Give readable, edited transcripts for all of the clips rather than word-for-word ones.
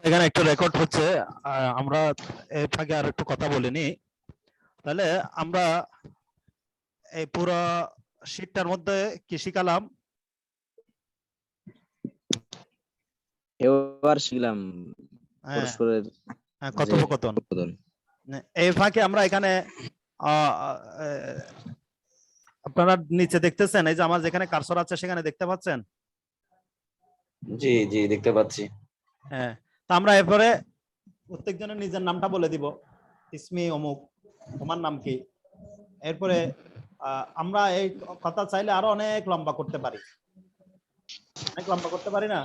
এখানে একটা রেকর্ড হচ্ছে, আমরা এর ফাঁকে আর একটু কথা বলিনি। তাহলে আমরা এই পুরো শীটটার মধ্যে কি শিখালাম? এবার শিখলাম পরস্পরের কথোপকথন। এই ফাঁকে আমরা এখানে আপনারা নিচে দেখতেছেন, এই যে আমার যেখানে কার্সর আছে সেখানে দেখতে পাচ্ছেন? জি জি দেখতে পাচ্ছি। হ্যাঁ, তা আমরা এরপরে প্রত্যেকজনের নিজের নামটা বলে দিব, ইসমি অমুক, তোমার নাম কি। এরপরে আমরা এই কথা চাইলে আরো অনেক লম্বা করতে পারি, অনেক লম্বা করতে পারি না?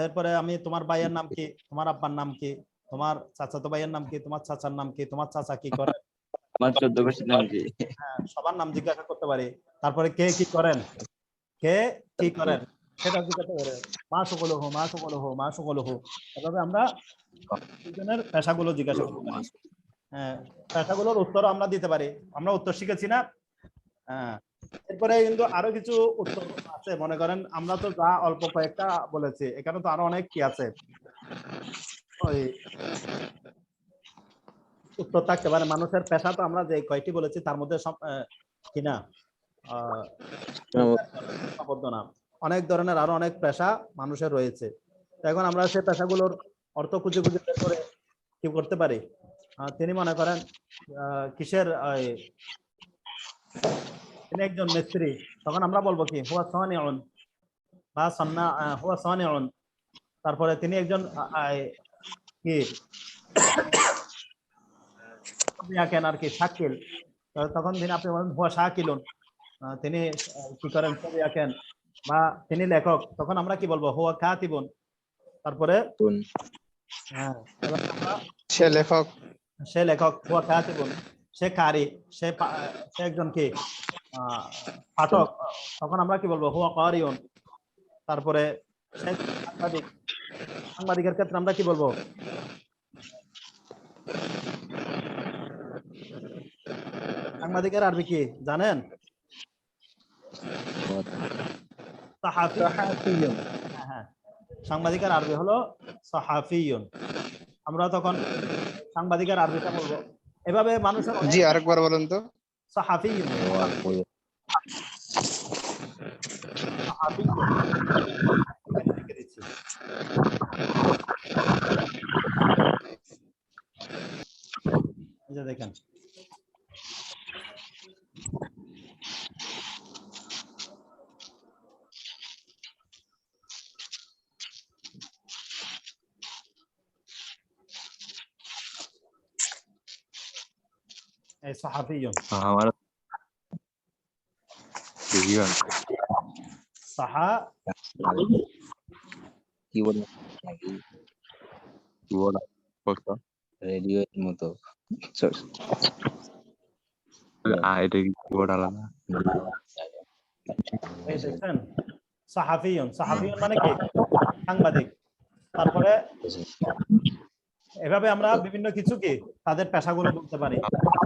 এরপরে আমি তোমার ভাইয়ের নাম কি, তোমার আব্বার নাম কি, তোমার চাচাতো ভাইয়ের নাম কি, তোমার চাচার নাম কি, তোমার চাচা কি করে, আমার 14 গোষ্ঠীর নাম কি, সবার নাম জিজ্ঞাসা করতে পারি। তারপরে কে কি করেন, কে কি করেন সেটা জিজ্ঞাসা করে, মা সকল হো, মা সকল হো, মা সকল হো। এভাবে আমরা দুজনের পেশাগুলো জিজ্ঞাসা করতে পারি। হ্যাঁ, পেশাগুলোর উত্তর আমরা দিতে পারি। আমরা উত্তর শিখেছি না? হ্যাঁ, এরপরে কিন্তু আরো কিছু উত্তর আছে। মনে করেন আমরা তো যা অল্প কয়েকটা বলেছি, এখানে তো আরো অনেক কি আছে, ওই উত্তর থাকতে পারে। মানুষের পেশা তো আমরা যে কয়টি বলেছি তার মধ্যে সব কিনা সীমাবদ্ধ না, অনেক ধরনের আরো অনেক পেশা মানুষের রয়েছে। এখন আমরা সেই পেশাগুলোর অর্থ খুঁজে খুঁজে বের করে কি করতে পারি। তিনি মনে করেন কিসের, তিনি একজন মিস্ত্রি, তখন আমরা বলবো কি হুয়া সানিউন বা সান্না, হুয়া সানিউন। তারপরে তিনি একজন কি কেন আর কি শাকিল, তখন তিনি আপনি বলেন হুয়া শাকিলুন, তিনি কি করেন ছবি আঁকেন, বা তিনি লেখক, তখন আমরা কি বলবো হুয়া কাতিবুন। তারপরে সে লেখক, সে লেখক, হুয়া কাতিবুন। সে কারি, সে একজন কি পাঠক, তখন আমরা কি বলবো হুয়া কারিউন। তারপরে সে সাংবাদিক, সাংবাদিকের ক্ষেত্রে আমরা কি বলবো, সাংবাদিকের আরবি কি জানেন? সাহাফিয়ুন। হ্যাঁ, সাংবাদিকের আরবি হলো সাহাফিয়ুন। আমরা তখন সাংবাদিকের আরবিটা বলবো। এভাবে মানুষের জি আরেকবার বলুন তো। সাহাফিয়ুন, সাহাফিয়ুন। এই যে দেখেন, এই সাহাফিয়ুন, আমার সাহা কি বলে নাকি কি বলা রেডিও এর মতো এটা কি কিবোর্ড আলাদা। এই দেখছেন সাহাফিয়ুন, সাহাফিয়ুন মানে কি সাংবাদিক। তারপরে এভাবে আমরা বিভিন্ন কিছু কি তাদের পেশাগুলো বলতে পারি,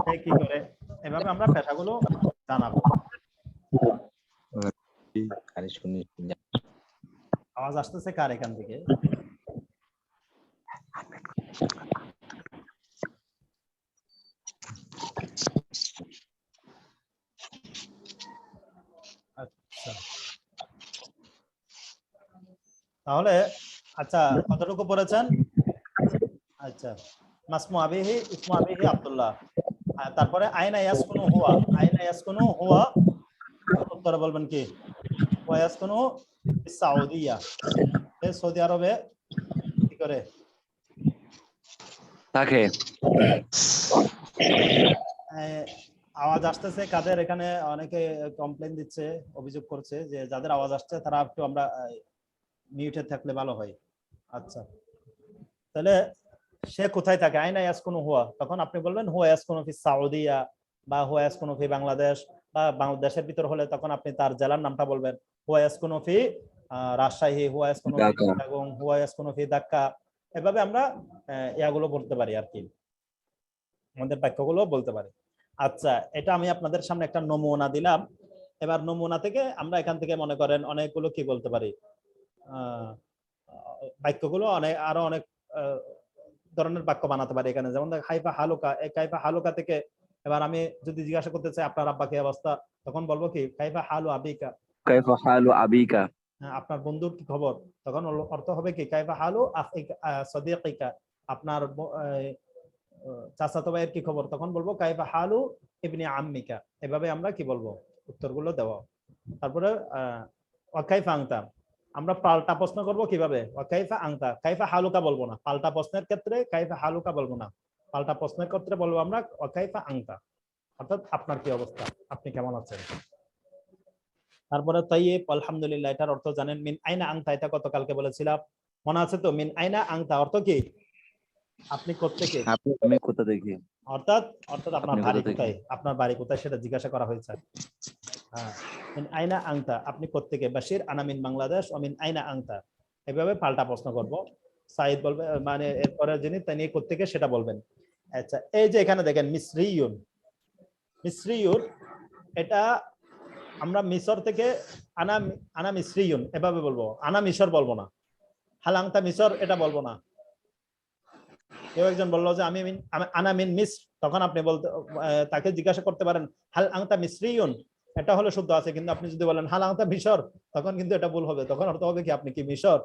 সে কি করে, এভাবে আমরা পেশাগুলো জানাবো। আওয়াজ আসতেছে কার এখান থেকে? আচ্ছা, তাহলে আচ্ছা কতটুকু পড়েছেন? আচ্ছা, মাসমু আবিহি ইসমু আবিহি আব্দুল্লাহ। তারপরে আইনা ইয়াসকুনু হুয়া, আইনা ইয়াসকুনু হুয়া, উত্তরে বলবেন কি হুয়া ইয়াসকুনু ফিস সাউদিয়া, সৌদি আরবে কি করে থাকে। আওয়াজ আসতেছে কাদের এখানে? অনেকে কমপ্লেইন দিচ্ছে, অভিযোগ করছে যে যাদের আওয়াজ আসছে তারা একটু আমরা মিউটে থাকলে ভালো হয়। আচ্ছা, তাহলে সে কোথায় থাকে? আইনা ইয়াসকুনু হুয়া, তখন আপনি বলবেন হুয়া ইয়াসকুনু ফিস সাউদিয়া বা হুয়া ইয়াসকুনু ফি বাংলাদেশ, বা বাংলাদেশের ভিতর হলে তখন আপনি তার জেলার নামটা বলবেন। হুয়া ইয়াসকুনু ফি রাজশাহী, হুয়া ইয়াসকুনু ফি চিটাগং, হুয়া ইয়াসকুনু ফি ঢাকা। এভাবে আমরা ইয়াগুলো বলতে পারি আর কি, আমাদের বাক্যগুলো বলতে পারি। আচ্ছা, এটা আমি আপনাদের সামনে একটা নমুনা দিলাম। এবার নমুনা থেকে আমরা এখান থেকে মনে করেন অনেকগুলো কি বলতে পারি, বাক্যগুলো অনেক আরো অনেক ধরনের বাক্য বানাতে পারি এখানে, যেমন কাইফা হালুকা, এই কাইফা হালুকা থেকে এবার আমি যদি জিজ্ঞাসা করতে চাই আপনার আব্বা কি অবস্থা, তখন বলবো কি কাইফা হালু আবিকা, كيف حال أبيك হ্যাঁ, আপনার বন্ধুর কি খবর, তখন অর্থ হবে কি কাইফা হালু আখিকা সাদিকিকা, আপনার চাচাতো ভাইয়ের কি খবর, তখন বলবো কাইফা হালু ইবনে আম্মিকা। এভাবে আমরা কি বলবো উত্তরগুলো দেওয়া। তারপরে ওয়াকাইফা আংতা, আমরা পাল্টা প্রশ্ন করব কিভাবে, ওয়াকাইফা আংতা, কাইফা হালুকা বলবো না, পাল্টা প্রশ্নের ক্ষেত্রে কাইফা হালুকা বলবো না, পাল্টা প্রশ্নের ক্ষেত্রে বলবো আমরা ওয়াকাইফা আংতা, অর্থাৎ আপনার কি অবস্থা, আপনি কেমন আছেন। তারপরে তাইয়্যিব আলহামদুলিল্লাহ, এটার অর্থ জানেন। মিন আইনা আংতা, এটা গতকালকে বলেছিলাম, মনে আছে তো? মিন আইনা আংতা অর্থ কি, আপনি কোত্থেকে, আপনি আমি কোথা থেকে অর্থাৎ অর্থাৎ আপনার আপনি বাড়ি কোথা থেকে? কোথায়, আপনার বাড়ি কোথায় সেটা জিজ্ঞাসা করা হয়েছে। হ্যাঁ, মিন আইনা আংতা, আপনি কোত্থেকে, বাশির আনা মিন বাংলাদেশ, ও মিন আইনা আংতা, এভাবে পাল্টা প্রশ্ন করব। সাইদ বলবে মানে এরপরে যিনি তিনি কোত্থেকে সেটা বলবেন। আচ্ছা, এই যে এখানে দেখেন মিসরিয়ুন, মিসরিয়ুন এটা আমরা মিশর থেকে আনা আনা মিসরিয়ুন এভাবে বলবো, আনা মিশর বলবো না, হালাংতা মিশর এটা বলবো না। কেউ একজন বললো যে আমি আনা মিন মিস, তখন আপনি বলতে তাকে জিজ্ঞাসা করতে পারেন হাল আংতা মিসরিয়ুন, এটা হলো শুদ্ধ আছে, কিন্তু আপনি যদি বলেন হাল আংতা মিশর, তখন কিন্তু এটা ভুল হবে, তখন অর্থ হবে কি আপনি কি মিশর।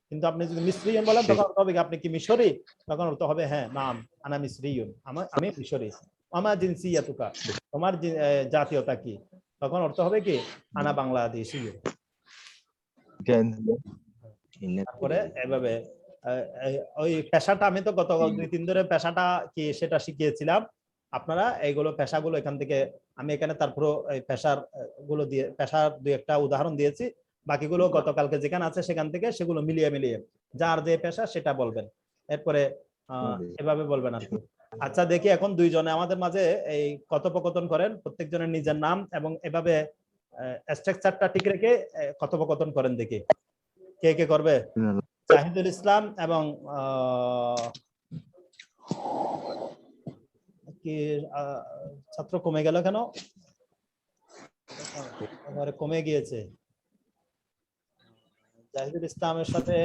কিন্তু আপনি যদি মিসরিয়ুন বলেন তখন অর্থ হবে কি আপনি কি মিশরি, তখন অর্থ হবে হ্যাঁ নাম আনা মিসরিয়ুন, আমি মিশরি। আমা জিনসিয়াতুকা, তোমার জাতীয়তা কি, তখন অর্থ হবে কি আনা বাংলাদেশী। তারপরে এভাবে ওই পেশাটা আমি তো গত 2-3 ধরে পেশাটা কি সেটা শিখিয়েছিলাম, আপনারা এইগুলো পেশাগুলো এখান থেকে আমি এখানে তারপরে এই পেশার গুলো দিয়ে পেশার 2-1টা উদাহরণ দিয়েছি, বাকিগুলো গতকালকে যেখানে আছে সেখান থেকে সেগুলো মিলিয়ে মিলিয়ে যার যে পেশা সেটা বলবেন, এরপরে এভাবে বলবেন আর কি। আচ্ছা দেখি এখন দুইজনে আমাদের মাঝে এই কথোপকথন করেন, প্রত্যেকজনের নিজের নাম এবং এভাবে স্ট্রাকচারটা ঠিক রেখে কথোপকথন করেন, দেখি কে কে করবে। জাহিদুল ইসলাম এবং কি ছাত্র কমে গেল কেন, কমে গিয়েছে। জাহিদুল ইসলামের সাথে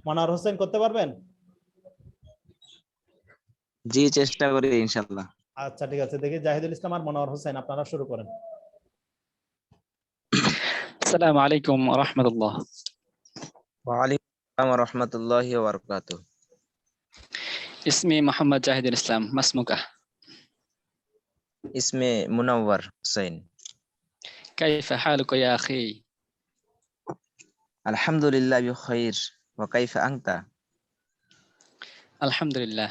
মনোয়ার হোসেন করতে পারবেন? জি চেষ্টা করি ইনশাআল্লাহ। আচ্ছা ঠিক আছে, দেখি জাহিদুল ইসলাম আর মনোয়ার হোসেন আপনারা শুরু করেন। السلام عليكم ورحمة الله. وعليكم السلام ورحمة الله وبركاته. اسمي محمد جاهد الإسلام، ما اسمك؟ اسمي منور حسين. كيف حالك يا أخي؟ الحمد لله بخير، وكيف أنت؟ الحمد لله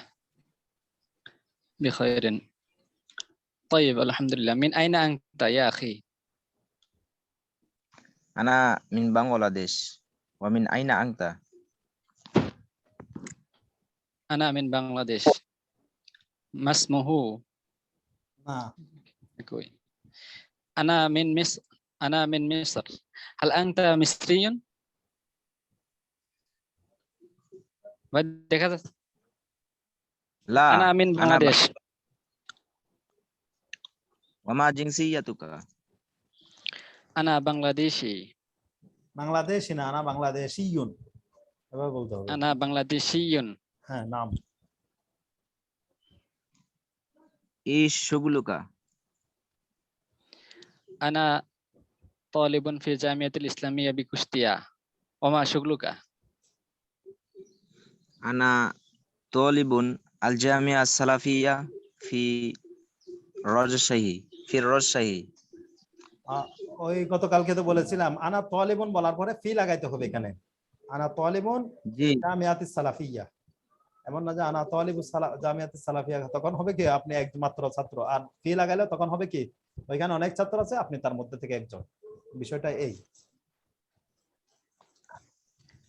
بخير. طيب الحمد لله. من أين أنت يا أخي؟ أنا من بنغلاديش. ومن أين أنت؟ أنا من بنغلاديش. ما اسمه؟ أنا من مصر. أنا من مصر. هل أنت مصري؟ لا، أنا من بنغلاديش. وما جنسيتك؟ أنا بنغلاديشي. বাংলাদেশি না, আনা বাংলাদেশিয়ুন এভাবে বলতে হবে। أنا بنغلاديشي. হ্যাঁ নাম। إيش شغلك؟ أنا طالب في الجامعة الإسلامية بكشتيا. وما شغلك؟ أنا طالب الجامعة السلفية في রাজশাহী। ওই গতকালকে তো বলেছিলাম আনা তালিবুন বলার পরে ফি লাগাইতে হবে এখানে, আনা তালিবুন জি জামিয়াতিস সালাফিয়া, এমন না যে আনা তালিবুস জামিয়াতিস সালাফিয়া, তখন হবে কি আপনি একমাত্র ছাত্র, আর ফি লাগাইলে তখন হবে কি ওইখানে অনেক ছাত্র আছে আপনি তার মধ্যে থেকে একজন, বিষয়টা এই।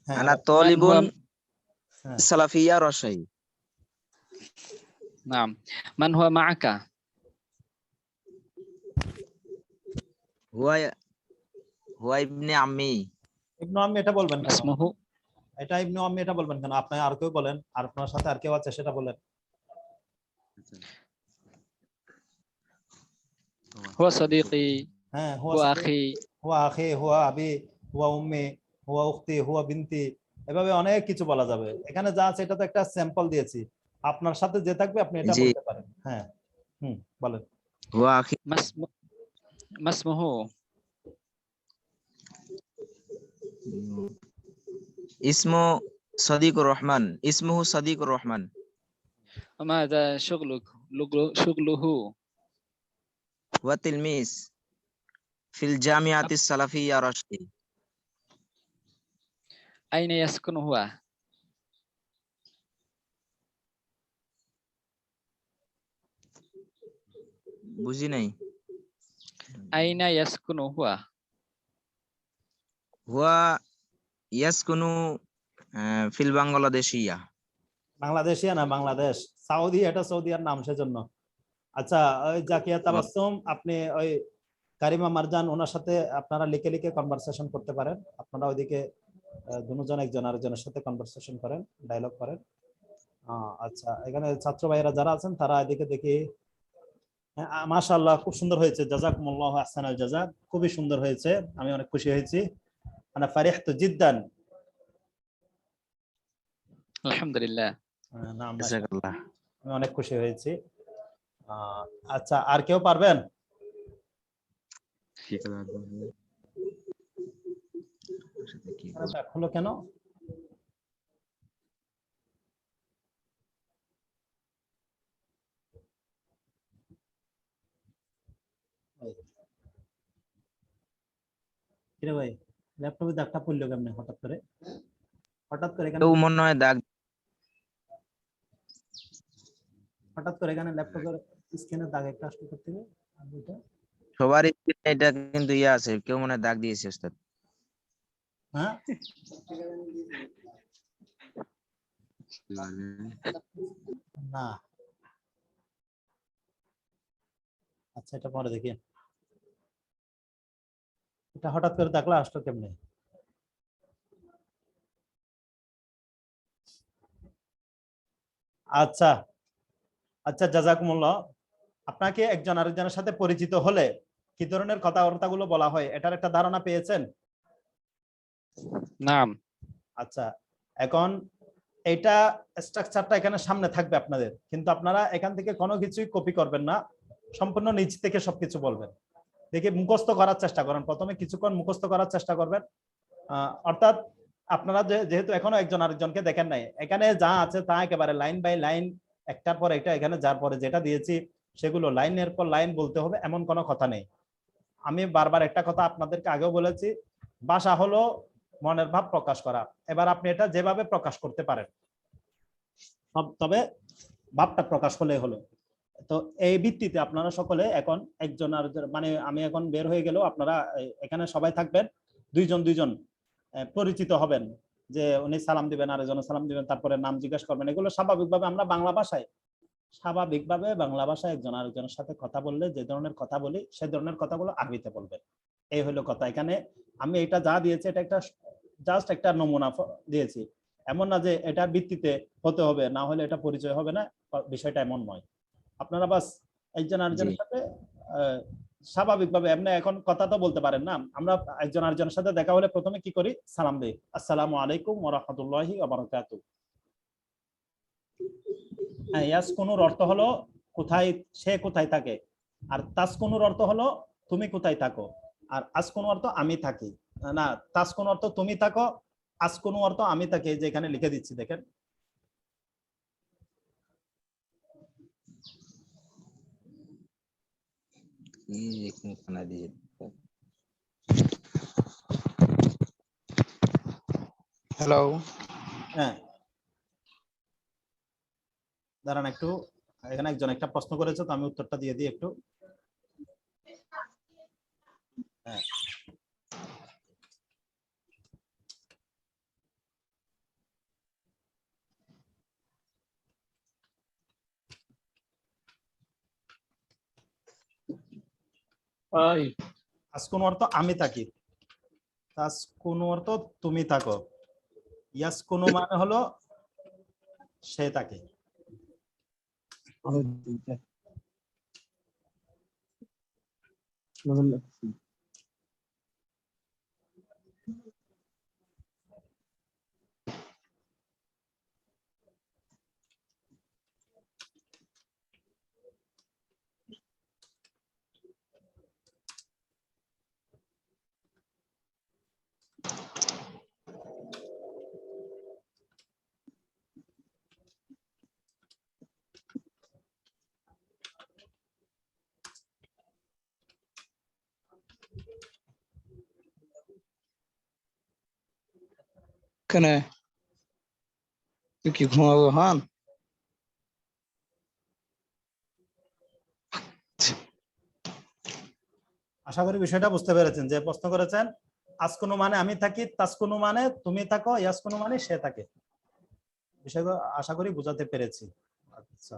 أنا طالب হ্যাঁ سلفية রাজশাহী। نعم. من هو معك؟ هو ابن عمي. ইবনু আম্মি এটা বলবেন কেন, اسمه এটা ইবনু আম্মি এটা বলবেন কেন, আপনি আর কেউ বলেন, আর আপনার সাথে আর কেউ আছে সেটা বলেন। هو صديقي. হ্যাঁ هو أخي. হুয়া আখি, হুয়া আবি, হুয়া উম্মি, হুয়া উখতি, হুয়া বিনতি, এভাবে অনেক কিছু বলা যাবে। এখানে যা আছে এটা তো একটা স্যাম্পল দিয়েছি, আপনার সাথে যে থাকবে আপনি এটা জি। বলতে পারেন। হ্যাঁ, বলেন। হুয়া আখি ما اسمه ইসমু সাদিকুর রহমান, ইসমুহু সাদিকুর রহমান। وماذا شغله হুয়া তিলমিস ফিল জামিয়াতিস সালাফিয়্যা রাশদি। أين يسكن هو বুঝি নাই। أين يسكن هو হুয়া ইয়াসকুনু ফিল বাংলাদেশিয়া। বাংলাদেশিয়া না, বাংলাদেশ। সৌদি, এটা সৌদিয়ার নাম সেজন্য। আচ্ছা, ওই জাকিয়া তাবাসসুম, আপনি ওই কারিমা মারজান ওনার সাথে আপনারা লিখে লিখে কনভারসেশন করতে পারেন। আপনারা ওইদিকে দুজন একজন আরেকজনের সাথে কনভারসেশন করেন, ডায়লগ করেন। আচ্ছা, এখানে ছাত্র ভাইয়েরা যারা আছেন তারা এদিকে দেখি। মাশাআল্লাহ, খুব সুন্দর হয়েছে, জাযাকুমুল্লাহু আহসানাল জাযা, খুবই সুন্দর হয়েছে, আমি অনেক খুশি হয়েছি। আনা ফারিহতু জিদ্দান। الحمد لله নাম জাযাকাল্লাহ। আমি অনেক খুশি হয়েছি। আচ্ছা, আর কেউ পারবেন? হলো কেন? কিরে ভাই, ল্যাপটপে দাগটা পড়লো কেমনে হঠাৎ করে? এখানে কেউ মনে হয় দাগ এখানে ল্যাপটপের স্ক্রিনে দাগ একটা আসতে করতে হবে। আর দুইটা, সবার স্ক্রিনে এটা কিন্তু ইয়ে আছে, কেউ মনে হয় দাগ দিয়েছে ওস্তাদ। হ্যাঁ না, আচ্ছা এটা পরে দেখি। এটা হঠাৎ করে দাগলা আসলো কেমনে? আচ্ছা আচ্ছা, জাযাকুমুল্লাহ। আপনাকে একজন আরেকজনের সাথে পরিচিত হলে কি ধরনের কথাবার্তাগুলো বলা হয় এটার একটা ধারণা পেয়েছেন? نعم আচ্ছা, এখন এটা স্ট্রাকচারটা এখানে সামনে থাকবে আপনাদের, কিন্তু আপনারা এখান থেকে কোনো কিছুই কপি করবেন না, সম্পূর্ণ নিজ থেকে সবকিছু বলবেন। দেখে মুখস্থ করার চেষ্টা করেন, প্রথমে কিছুক্ষণ মুখস্থ করার চেষ্টা করবেন। অর্থাৎ আপনারা যেহেতু এখনো একজন আরেকজনকে দেখেন নাই, এখানে যা আছে তা একেবারে লাইন বাই লাইন, একটার পর একটা, এখানে যার পরে যেটা দিয়েছি সেগুলো লাইনের পর লাইন বলতে হবে, এমন কোনো কথা নেই। আমি বারবার একটা কথা আপনাদেরকে আগেও বলেছি, ভাষা হলো মনের ভাব প্রকাশ করা। এবার আপনি এটা যেভাবে প্রকাশ করতে পারেন, তবে ভাবটা প্রকাশ করলে হলো। তো এই ভিত্তিতে আপনারা সকলে এখন একজন আর, মানে আমি এখন বের হয়ে গেলেও আপনারা এখানে সবাই থাকবেন, দুইজন দুইজন পরিচিত হবেন, যে উনি সালাম দিবেন, আরেকজনে সালাম দিবেন, তারপরে নাম জিজ্ঞাসা করবেন। এগুলো স্বাভাবিকভাবে আমরা বাংলা ভাষায় একজন আরেকজনের সাথে কথা বললে যে ধরনের কথা বলি সেই ধরনের কথাগুলো আরবিতে বলবেন। এই হলো কথা। এখানে আমি এটা যা দিয়েছি এটা একটা জাস্ট একটা নমুনা দিয়েছি, এমন না যে এটার ভিত্তিতে হতে হবে, না হলে এটা পরিচয় হবে না, বিষয়টা এমন নয়। আপনারা বাস একজন আরেকজনের সাথে স্বাভাবিকভাবে এমনি এখন কথা তো বলতে পারেন না। আমরা একজন আরেকজনের সাথে দেখা হলে প্রথমে কি করি? সালাম দেই, আসসালামু আলাইকুম ওয়া রাহমাতুল্লাহি ওয়া বারাকাতুহু। হ্যাঁ, ইয়াসকুনুর অর্থ হলো কোথায়, সে কোথায় থাকে। আর তাসকুনুর অর্থ হলো তুমি কোথায় থাকো। আর আসকুনু অর্থ আমি থাকি, না তাসকুনু অর্থ তুমি থাকো, আসকুনু অর্থ আমি থাকি। যে এখানে লিখে দিচ্ছি দেখেন। হ্যালো, হ্যাঁ, দাঁড়ান একটু, এখানে একজন একটা প্রশ্ন করেছে তো আমি উত্তরটা দিয়ে দিই একটু। হ্যাঁ, আসকুনু অর্থ আমি থাকি, তাসকুনু অর্থ তুমি থাকো, ইয়াসকুনু মানে হলো সে থাকে। কেন তুই কি ঘুমাবো হন? আশা করি বিষয়টা বুঝতে পেরেছেন যে প্রশ্ন করেছেন আসকুনু মানে আমি থাকি, তাসকুনু মানে তুমি থাকো, ইয়াসকুনু মানে সে থাকে। বিষয়টা আশা করি বুঝাতে পেরেছি। আচ্ছা,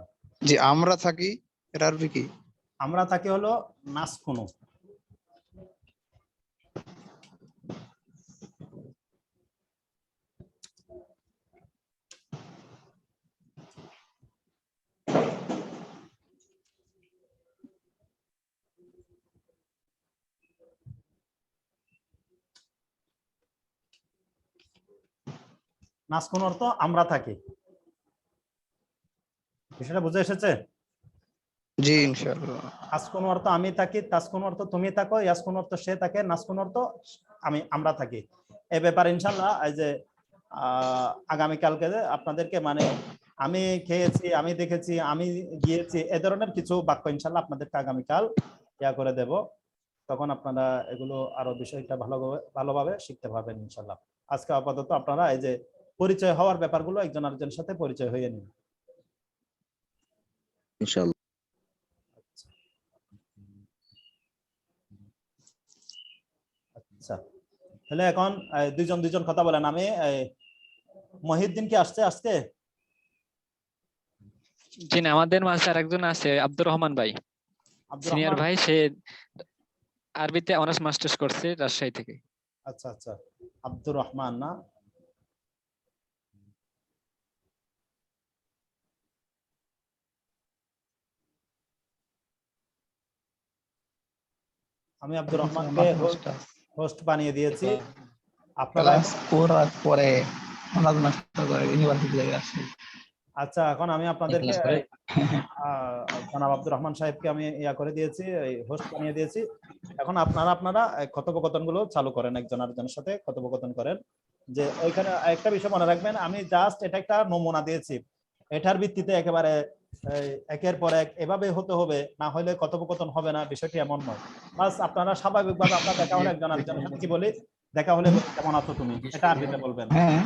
যে আমরা থাকি, এটা আরবি কি? আমরা থাকি হলো নাসকুনু। নাসকুনু অর্থ আমরা থাকি। বিষয়টা বুঝে এসেছে? জি ইনশাআল্লাহ। আসকুন অর্থ আমি থাকি, তাসকুন অর্থ তুমি থাকো, ইয়াসকুন অর্থ সে থাকে, নাসকুন অর্থ আমরা থাকি। এ ব্যাপারে ইনশাআল্লাহ এই যে আগামীকালকে আপনাদেরকে মানে আমি খেয়েছি, আমি দেখেছি, আমি গিয়েছি, এ ধরনের কিছু বাক্য ইনশাআল্লাহ আপনাদেরকে আগামীকাল ইয়া করে দেব। তখন আপনারা এগুলো আরো বিষয়টা ভালোভাবে শিখতে পারবেন ইনশাআল্লাহ। আজকে আপাতত আপনারা এই যে পরিচয় হওয়ার ব্যাপারগুলো একজন আরেকজনের সাথে পরিচয় হয়ে নিন। ইনশাআল্লাহ। আচ্ছা, তাহলে এখন দুইজন দুইজন কথা বলেন। আমি মহিউদ্দিন কি আসছে আজকে? জি না, আমাদের মাঝে আরেকজন আছে, আব্দুর রহমান ভাই, আব্দুর সিনিয়র রহমান। ভাই। সে আরবিতে অনার্স মাস্টার্স করছে রাজশাহী থেকে। আচ্ছা আচ্ছা, আব্দুর রহমান না? আমি আব্দুর রহমানকে হোস্ট বানিয়ে দিয়েছি। আপনারা ক্লাস করার পরে অনার্স মাস্টার করে ইউনিভার্সিটি থেকে আসছি। আচ্ছা, এখন আমি আপনাদেরকে জনাব আব্দুর রহমান সাহেবকে আমি ইয়া করে দিয়েছি, হোস্ট বানিয়ে দিয়েছি। এখন আপনারা কথোপকথন গুলো চালু করেন, একজন আরেকজনের সাথে কথোপকথন করেন। যে ওইখানে একটা বিষয় মনে রাখবেন, আমি জাস্ট এটা একটা নমুনা দিয়েছি, এটার ভিত্তিতে একেবারে একের পর এক এভাবে হতে হবে, না হলে কথোপকথন হবে না, বিষয়টি এমন নয়। বাস আপনারা স্বাভাবিকভাবে আপনার দেখা হলে একজন আরেকজনের সাথে কি বলি, দেখা হলে বলি, কেমন আছো তুমি, এটা আরবিতে বলবেন। হ্যাঁ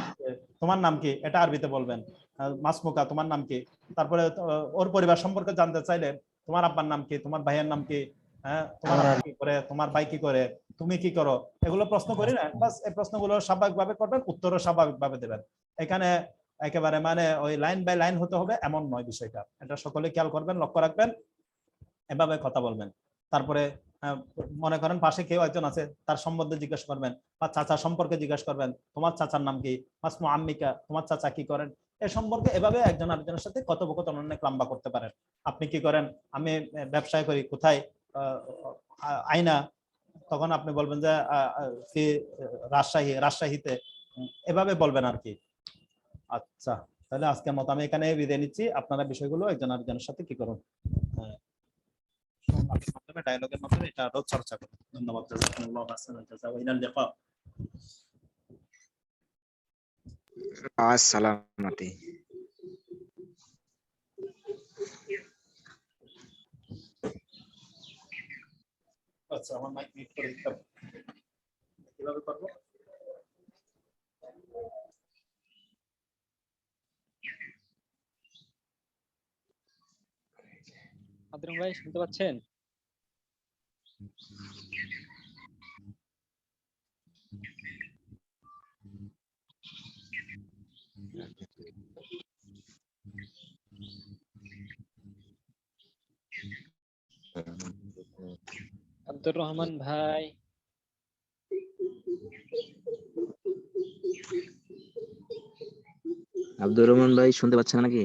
তোমার নাম কি, এটা আরবিতে বলবেন। মাসমুকা, তোমার নাম কি। তারপরে ওর পরিবার সম্পর্কে জানতে চাইলে তোমার আব্বার নাম কি, তোমার ভাইয়ের নাম কি, হ্যাঁ তোমার আব্বা কি করে, তোমার ভাই কি করে, তুমি কি করো, এগুলো প্রশ্ন করি না। বাস এই প্রশ্নগুলো স্বাভাবিকভাবে করবেন, উত্তরও স্বাভাবিকভাবে দেবেন। এখানে একেবারে মানে ওই লাইন বাই লাইন হতে হবে এমন নয় বিষয়টা। এটা সকলে খেয়াল করবেন, লক্ষ্য রাখবেন, এভাবে কথা বলবেন। তারপরে মনে করেন পাশে কেউ একজন আছে, তার সম্বন্ধে জিজ্ঞেস করবেন, বা চাচা সম্পর্কে জিজ্ঞেস করবেন, তোমার চাচার নাম কি, মাসমু আম্মিকা, তোমার চাচা কি করেন, এ সম্পর্কে এভাবে একজন আরেকজনের সাথে কথোপকথন অনেক লম্বা করতে পারেন। আপনি কি করেন, আমি ব্যবসায় করি, কোথায়, আইনা, তখন আপনি বলবেন যে রাজশাহীতে, এভাবে বলবেন আর কি। আচ্ছা, তাহলে আজকের মতো আমি এখানে বিদায় নিচ্ছি। আপনারা বিষয়গুলো একজন আরেকজনের সাথে কি করুন, সংলাপের মাধ্যমে, ডায়ালগের মাধ্যমে এটা আরো চর্চা করুন। ধন্যবাদ। জাযাকুমুল্লাহু আহসানাল জাযা ওয়া ইলাল লিকা। আসসালামাতি। আচ্ছা, আমার মাইক মিউট করে দিতে হবে, কিভাবে করব? আব্দুর রহমান ভাই শুনতে পাচ্ছেন? আব্দুর রহমান ভাই, আব্দুর রহমান ভাই শুনতে পাচ্ছেন নাকি?